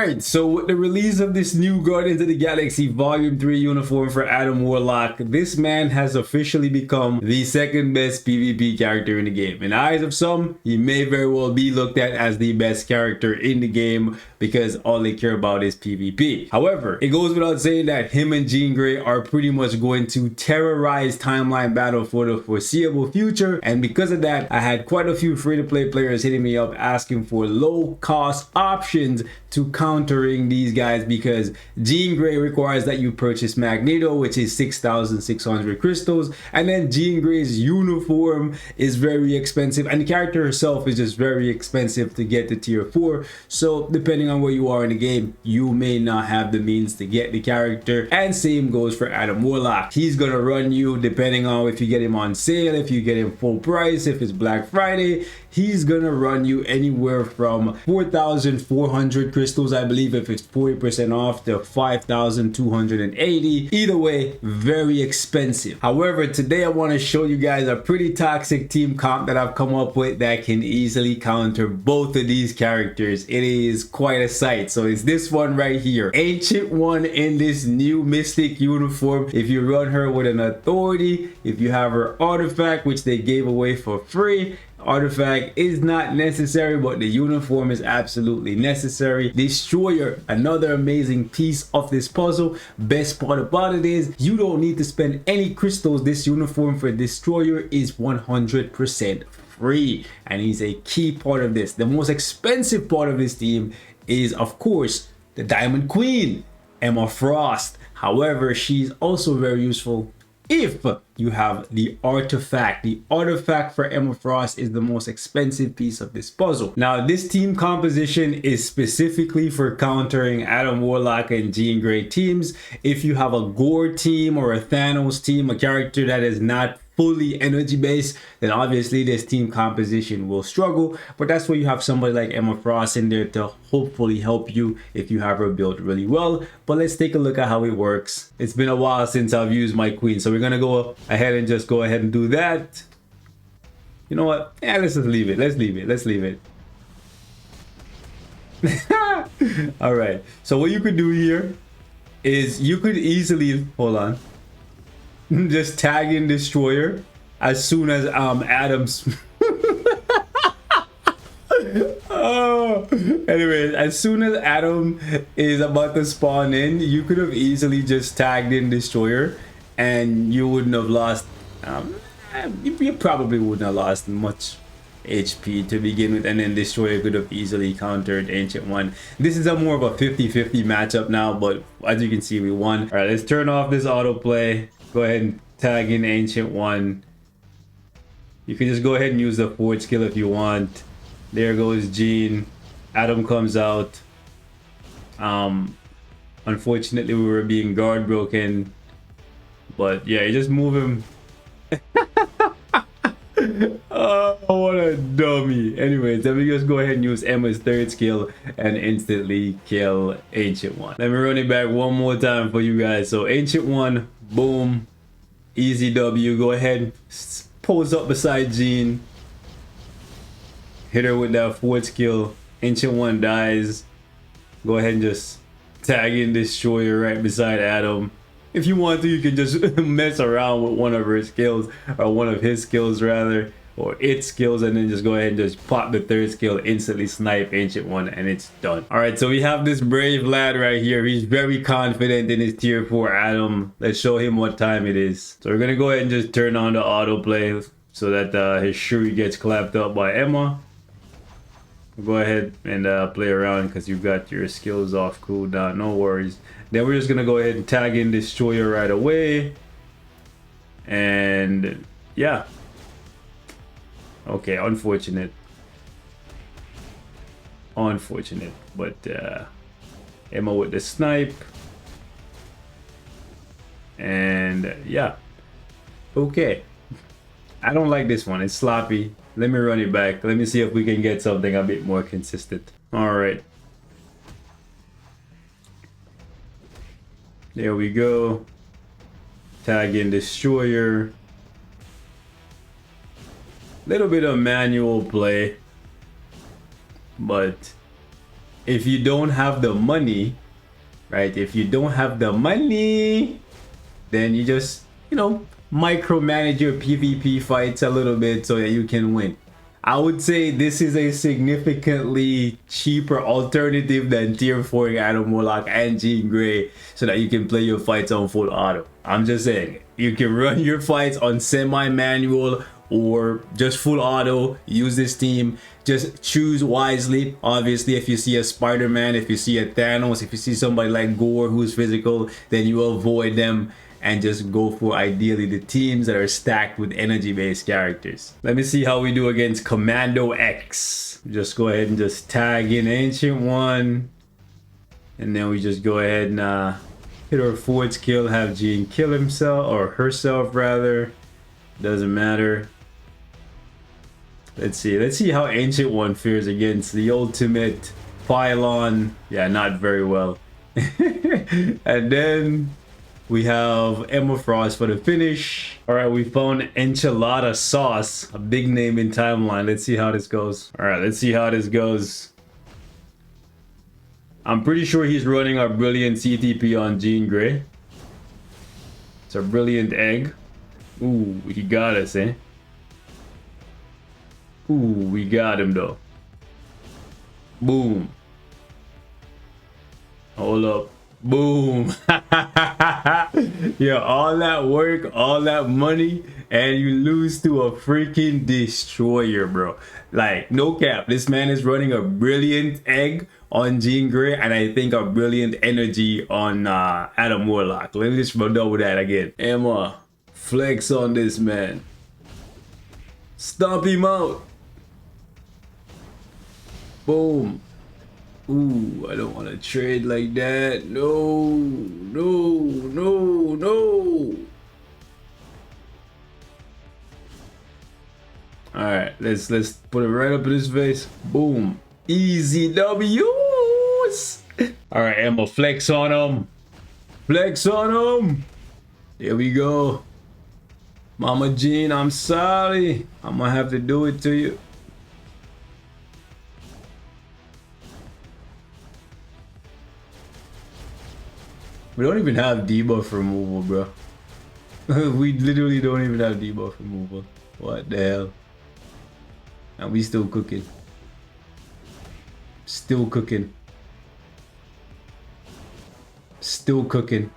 Alright, so with the release of this new Guardians of the Galaxy Volume 3 uniform for Adam Warlock, this man has officially become the second best PvP character in the game. In the eyes of some, he may very well be looked at as the best character in the game because all they care about is PvP. However, it goes without saying that him and Jean Grey are pretty much going to terrorize timeline battle for the foreseeable future, and because of that, I had quite a few free-to-play players hitting me up asking for low-cost options to countering these guys, because Jean Grey requires that you purchase Magneto, which is 6,600 crystals, and then Jean Grey's uniform is very expensive, and the character herself is just very expensive to get to tier 4. So depending on where you are in the game, you may not have the means to get the character, and same goes for Adam Warlock. He's gonna run you, depending on if you get him on sale, if you get him full price, if it's Black Friday, he's gonna run you anywhere from 4,400 crystals, I believe, if it's 40% off, to 5,280. Either way, very expensive. However, today I want to show you guys a pretty toxic team comp that I've come up with that can easily counter both of these characters. It is quite a sight. So it's this one right here, Ancient One in this new Mystic uniform. If you run her with an authority, if you have her artifact, which they gave away for free, artifact is not necessary, but the uniform is absolutely necessary. Destroyer, another amazing piece of this puzzle. Best part about it is you don't need to spend any crystals. This uniform for Destroyer is 100% free, and he's a key part of this. The most expensive part of this team is, of course, the Diamond Queen, Emma Frost. However, she's also very useful if you have the artifact. The artifact for Emma Frost is the most expensive piece of this puzzle. Now, this team composition is specifically for countering Adam Warlock and Jean Grey teams. If you have a Gore team or a Thanos team, a character that is not fully energy based, then obviously this team composition will struggle, but that's where you have somebody like Emma Frost in there to hopefully help you if you have her built really well. But let's take a look at how it works. It's been a while since I've used my queen, so we're gonna go ahead and just go ahead and do that. You know what, yeah, let's just leave it. Let's leave it. All right, so what you could do here is you could easily, hold on, just tag in Destroyer as soon as Adam's anyways, as soon as Adam is about to spawn in, you could have easily just tagged in Destroyer and you wouldn't have lost you probably wouldn't have lost much HP to begin with, and then Destroyer could have easily countered Ancient One. This is a more of a 50-50 matchup now, but as you can see, we won. All right, let's turn off this autoplay. Go ahead and tag in Ancient One. You can just go ahead and use the forward skill if you want. There goes Jean. Adam comes out. Unfortunately, we were being guard broken, but yeah, you just move him. Oh, what a dummy. Anyways, let me just go ahead and use Emma's third skill and instantly kill Ancient One. Let me run it back one more time for you guys. So Ancient One, boom, easy W. Go ahead, pose up beside Jean, hit her with that forward skill. Ancient One dies. Go ahead and just tag in Destroyer right beside Adam. If you want to, you can just mess around with one of her skills, or one of his skills rather, or its skills, and then just go ahead and just pop the third skill, instantly snipe Ancient One, and it's done. All right, so we have this brave lad right here. He's very confident in his tier 4 Adam. Let's show him what time it is. So we're gonna go ahead and just turn on the autoplay so that his Shuri gets clapped up by Emma. Go ahead and play around because you've got your skills off cooldown, no worries. Then we're just gonna go ahead and tag in Destroyer right away, and yeah, okay, unfortunate, but Emma with the snipe, and yeah, okay, I don't like this one, it's sloppy. Let me run it back. Let me see if we can get something a bit more consistent. All right. There we go. Tag in Destroyer. Little bit of manual play, but if you don't have the money, right? If you don't have the money, then you just, you know, micromanage your PvP fights a little bit so that you can win. I would say this is a significantly cheaper alternative than tier 4 Adam Warlock and Jean Grey, so that you can play your fights on full auto. I'm just saying, you can run your fights on semi-manual or just full auto. Use this team. Just choose wisely. Obviously, if you see a Spider-Man, if you see a Thanos, if you see somebody like Gore who's physical, then you avoid them and just go for ideally the teams that are stacked with energy-based characters. Let me see how we do against Commando X. Just go ahead and just tag in Ancient One, and then we just go ahead and hit our forward skill, have Jean kill himself, or herself rather, doesn't matter. Let's see how Ancient One fares against the ultimate pylon. Yeah, not very well. And then we have Emma Frost for the finish. All right, we found Enchilada Sauce, a big name in timeline. Let's see how this goes. All right, let's see how this goes. I'm pretty sure he's running our brilliant CTP on Jean Grey. It's a brilliant egg. Ooh, he got us, eh? Ooh, we got him though. Boom. Hold up. Boom. Yeah, all that work, all that money, and you lose to a freaking destroyer, bro. Like, no cap, this man is running a brilliant egg on Jean Grey, and I think a brilliant energy on Adam Warlock. Let me just double that again. Emma, flex on this man. Stomp him out. Boom. Ooh, I don't want to trade like that. No, no, no, no. All right, let's put it right up in his face. Boom. Easy W's. All right, Emma, flex on him. Flex on him. There we go. Mama Jean, I'm sorry. I'm gonna have to do it to you. We don't even have debuff removal, bro. We literally don't even have debuff removal. What the hell? And we still cooking. Still cooking. Still cooking.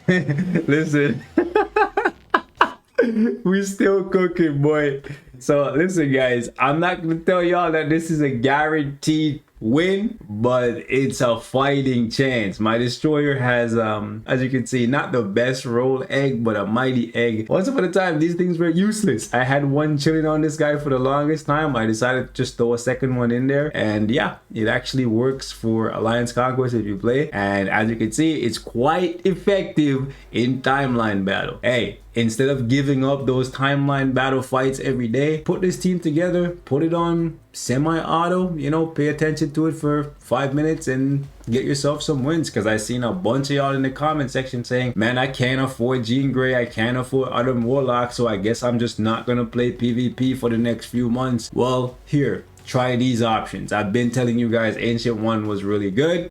Listen. We still cooking, boy. So listen, guys, I'm not gonna tell y'all that this is a guaranteed win, but it's a fighting chance. My destroyer has as you can see, not the best roll egg, but a mighty egg. Once upon a time, these things were useless. I had one chilling on this guy for the longest time. I decided to just throw a second one in there, and yeah, it actually works for Alliance Conquest if you play. And as you can see, it's quite effective in timeline battle. Hey, instead of giving up those timeline battle fights every day, put this team together, put it on semi-auto, you know, pay attention to it for 5 minutes and get yourself some wins. Because I seen a bunch of y'all in the comment section saying, man, I can't afford Jean Grey, I can't afford Adam Warlock, so I guess I'm just not gonna play PvP for the next few months. Well, here, try these options. I've been telling you guys Ancient One was really good.